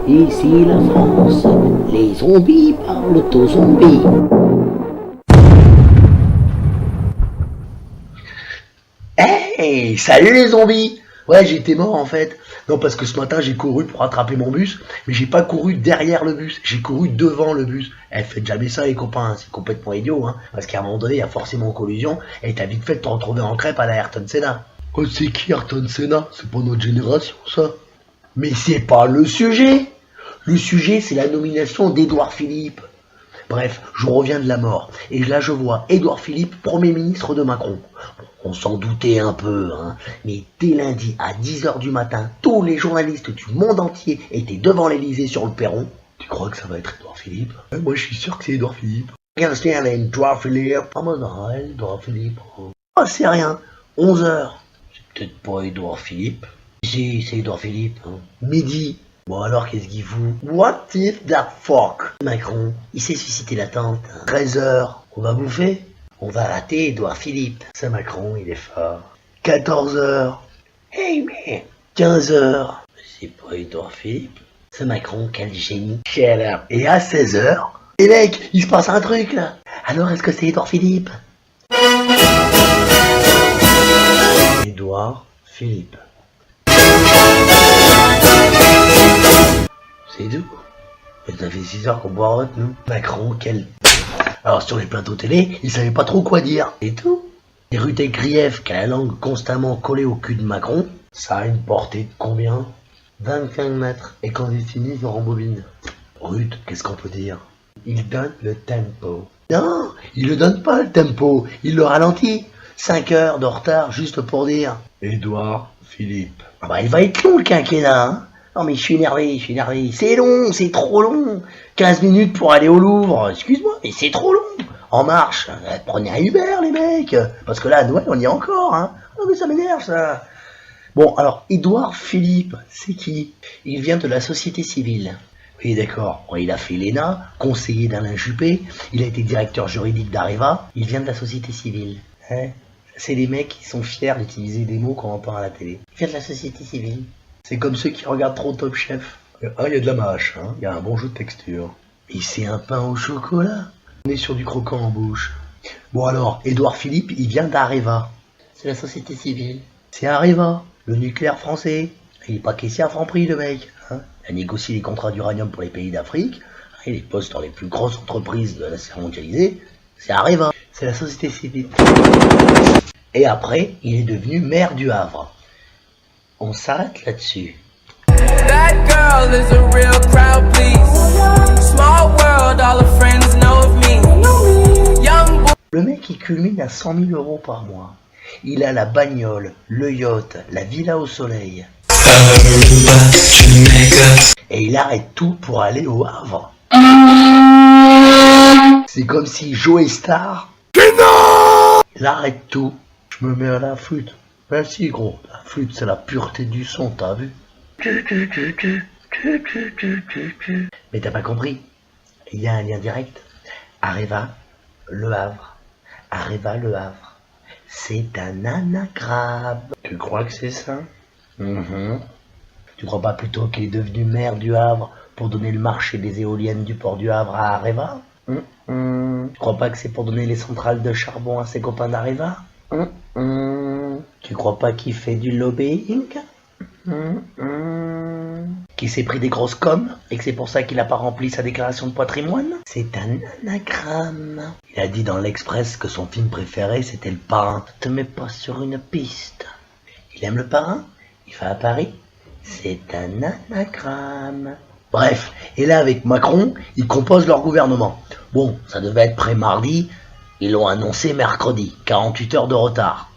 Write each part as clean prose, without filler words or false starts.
Ici la France, les zombies parlent aux zombies. Hey, salut les zombies! Ouais, j'étais mort en fait. Non, parce que ce matin j'ai couru pour rattraper mon bus, mais j'ai pas couru derrière le bus, j'ai couru devant le bus. Eh, faites jamais ça les copains, c'est complètement idiot, hein. Parce qu'à un moment donné, il y a forcément collusion, et t'as vite fait de te retrouver en crêpe à la Ayrton Senna. Oh, c'est qui Ayrton Senna? C'est pas notre génération ça. Mais c'est pas le sujet. Le sujet, c'est la nomination d'Édouard Philippe. Bref, je reviens de la mort, et là je vois Édouard Philippe, Premier ministre de Macron. On s'en doutait un peu, hein, mais dès lundi à 10h du matin, tous les journalistes du monde entier étaient devant l'Elysée sur le perron. Tu crois que ça va être Édouard Philippe? Moi je suis sûr que c'est Édouard Philippe. Regarde, c'est Édouard Philippe. Ah bah non, Édouard Philippe. Ah, c'est rien, 11h. C'est peut-être pas Édouard Philippe. Si, c'est Édouard Philippe. Hein. Midi. Bon alors, qu'est-ce qu'il fout? What if that fuck? Macron, il s'est suscité l'attente. 13h, on va bouffer? On va rater Édouard Philippe. C'est Macron, il est fort. 14h. Hey man. 15h. C'est pas Édouard Philippe. C'est Macron, quel génie. Shut up. Et à 16h, les mecs, il se passe un truc là. Alors est-ce que c'est Édouard Philippe? Édouard Philippe. C'est tout. Ça fait 6 heures qu'on boit nous. Macron, quel... Alors sur les plateaux télé, ils savaient pas trop quoi dire. Et tout. Et Ruth Grief, qui a la langue constamment collée au cul de Macron, ça a une portée de combien? 25 mètres. Et quand ils finissent, ils rembobinent. Ruth, qu'est-ce qu'on peut dire? Il donne le tempo. Non, il le donne pas le tempo, il le ralentit. 5 heures de retard juste pour dire Édouard Philippe. Ah bah il va être long le quinquennat, hein. Non mais je suis énervé, c'est long, c'est trop long. 15 minutes pour aller au Louvre, excuse-moi, mais c'est trop long. En marche, prenez un Uber les mecs, parce que là à Noël on y est encore, hein. Non mais ça m'énerve ça. Bon alors, Édouard Philippe, c'est qui? Il vient de la société civile. Oui d'accord, il a fait l'ENA, conseiller d'Alain Juppé, il a été directeur juridique d'Areva, il vient de la société civile. Hein? C'est les mecs qui sont fiers d'utiliser des mots qu'on entend à la télé. Il vient de la société civile. C'est comme ceux qui regardent trop Top Chef. Ah, il y a de la mâche, hein. Il y a un bon jeu de texture. Et c'est un pain au chocolat. On est sur du croquant en bouche. Bon alors, Édouard Philippe, il vient d'Areva. C'est la société civile. C'est Areva, le nucléaire français. Il est pas caissier à Franprix, le mec. Hein. Il a négocié les contrats d'uranium pour les pays d'Afrique. Il est poste dans les plus grosses entreprises de la sphère mondialisée. C'est Areva. C'est la société civile. Et après, il est devenu maire du Havre. On s'arrête là-dessus. That girl is a real crowd, please. Small world, all her friends know of me. Young boy. Le mec, il culmine à 100 000 euros par mois. Il a la bagnole, le yacht, la villa au soleil. Et il arrête tout pour aller au Havre. C'est comme si Joe Star... Il arrête tout. Je me mets à la flûte. Merci gros, la flûte c'est la pureté du son, t'as vu? Mais t'as pas compris? Il y a un lien direct. Areva, Le Havre. Areva, Le Havre. C'est un anagramme. Tu crois que c'est ça? Tu crois pas plutôt qu'il est devenu maire du Havre pour donner le marché des éoliennes du port du Havre à Areva? Tu crois pas que c'est pour donner les centrales de charbon à ses copains d'Areva? Tu crois pas qu'il fait du lobbying? Qu'il s'est pris des grosses coms et que c'est pour ça qu'il a pas rempli sa déclaration de patrimoine? C'est un anagramme. Il a dit dans l'Express que son film préféré c'était Le Parrain. Te mets pas sur une piste. Il aime Le Parrain? Il va à Paris? C'est un anagramme. Bref, et là avec Macron, ils composent leur gouvernement. Bon, ça devait être prêt mardi, ils l'ont annoncé mercredi, 48 heures de retard.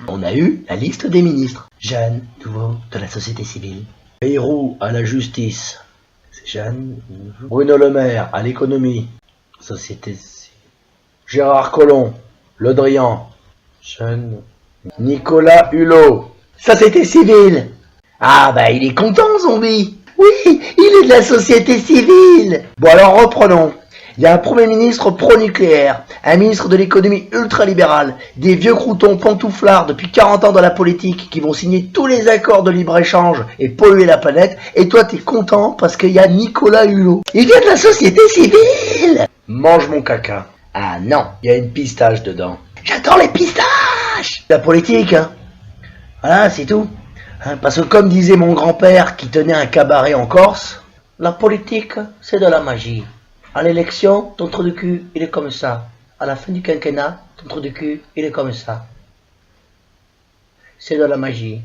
On a eu la liste des ministres. Jeanne, nouveau, de la société civile. Bayrou, à la justice. C'est Jeanne. Bruno Le Maire, à l'économie. Société civile. Gérard Collomb, Le Drian. Jeanne. Nicolas Hulot. Société civile. Ah bah il est content, zombie. Oui, il est de la société civile. Bon alors reprenons. Il y a un Premier ministre pro-nucléaire, un ministre de l'économie ultra-libéral, des vieux croutons pantouflards depuis 40 ans dans la politique qui vont signer tous les accords de libre-échange et polluer la planète, et toi t'es content parce qu'il y a Nicolas Hulot. Il vient de la société civile. Mange mon caca. Ah non, il y a une pistache dedans. J'adore les pistaches. La politique, hein. Voilà, c'est tout. Hein, parce que comme disait mon grand-père qui tenait un cabaret en Corse, la politique, c'est de la magie. À l'élection, ton trou de cul, il est comme ça. À la fin du quinquennat, ton trou de cul, il est comme ça. C'est de la magie.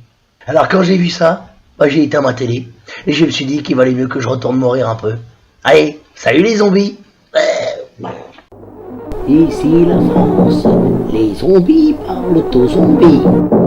Alors quand j'ai vu ça, j'ai éteint ma télé. Et je me suis dit qu'il valait mieux que je retourne mourir un peu. Allez, salut les zombies. Ici la France, les zombies parlent aux zombies.